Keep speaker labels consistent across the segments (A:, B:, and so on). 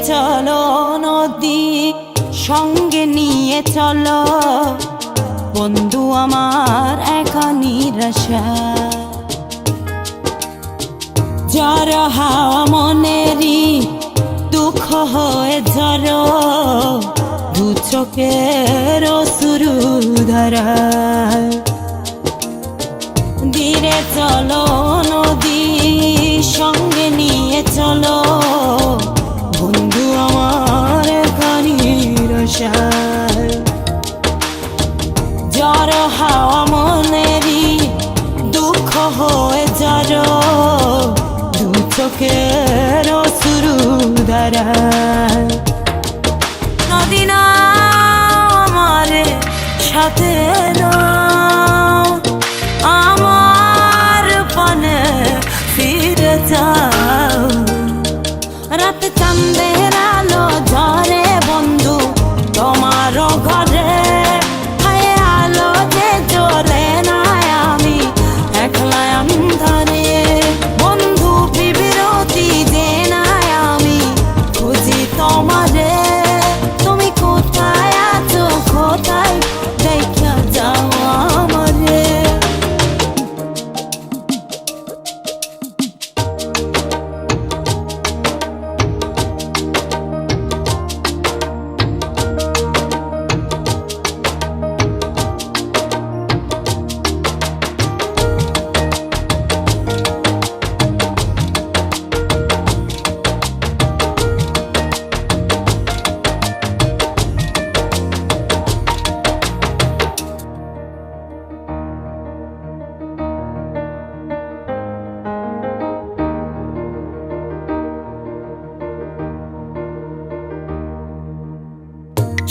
A: চলো নদী সঙ্গে নিয়ে চলো বন্ধু আমার একা নিরাশা যার হাওয়া মনেরই দুঃখ হয়ে ঝরো দু চোখের অশ্রু ধারা ধীরে চলো নদী সঙ্গে নিয়ে চলো বন্ধু আমার একা নিরাশা যার হাওয়া মনেরই দুঃখ হয়ে ঝরো দু চোখের অশ্রু ধারা নদী না আমার সাথে আমার পানে ফিরে যাও রাত চাঁদের আলো ঝরে বন্ধু তোমার ঘরে হায় আলো যে জ্বলে না আমি একলা অন্ধকারে বন্ধু বিরতি যে না আমি খুঁজি তোমারে তুমি কোথায় আছো কোথায় দেখা যাও আমারে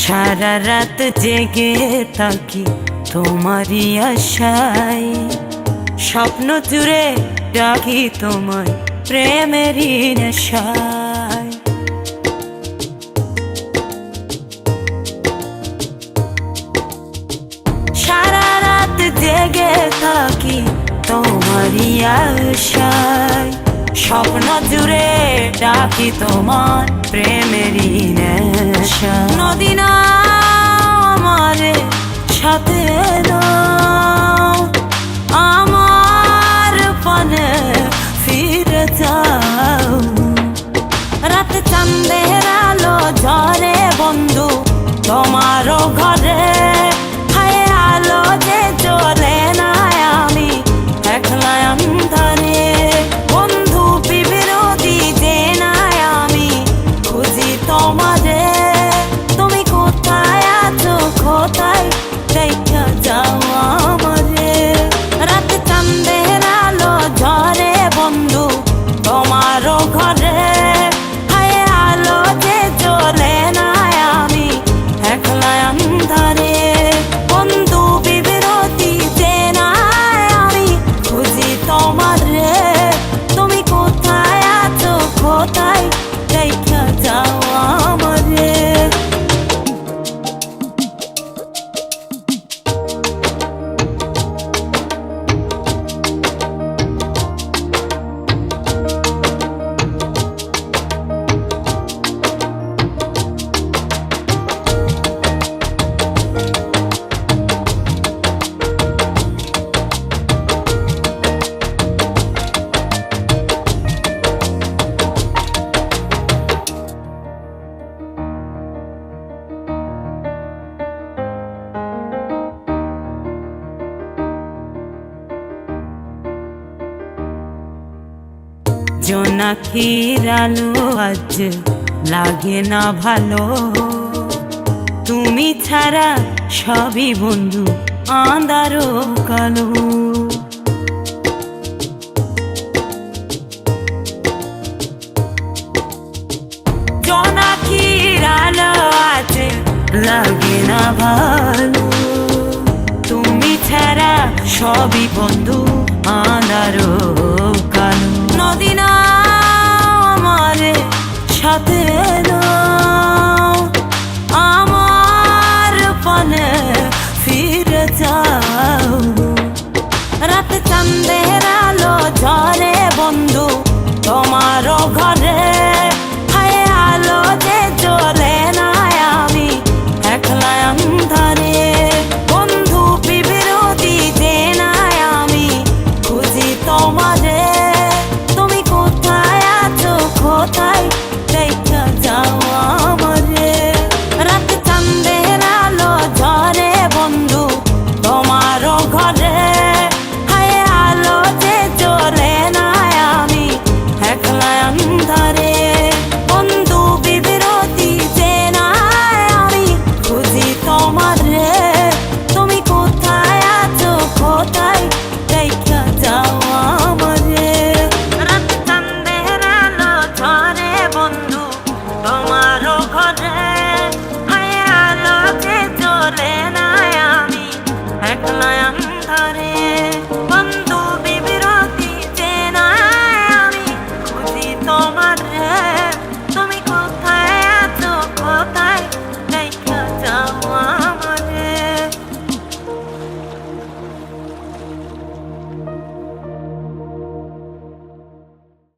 A: সারা রাত জেগে থাকি তোমারই আশায় স্বপ্ন জুড়ে ডাকি তোমার প্রেমেরই নেশায় সারা রাত জেগে থাকি তোমারই আশায় স্বপ্ন জুড়ে ডাকি তোমার প্রেমেরই নেশা নদী না আমার সাথে আমার পানে ফিরে যাও রাত চাঁদের আলো ঝরে বন্ধু তোমার ঘরে হায় আলো যে জ্বলে না আমি একলা অন্ধকারে বন্ধু বিরতি যে না আমি খুঁজি তোমারে তুমি কোথায় আছো কোথায় দেখা যাও আমারে রাত চাঁদের আলো ঝরে বন্ধু তোমার ঘরে হায় আলো যে জ্বলে না আমি একলা অন্ধকারে বন্ধু বিরতি যে না আমি খুঁজি তোমারে তুমি কোথায় আছো কোথায় দেখা যাও আমারে জোনাকির আলো আজ লাগে না ভালো তুমি ছাড়া সবই বন্ধু আঁধারো কালো জোনাকির আলো আজ লাগে না ভালো তুমি ছাড়া সবই বন্ধু আঁধারো কালো নদী না আমার সাথে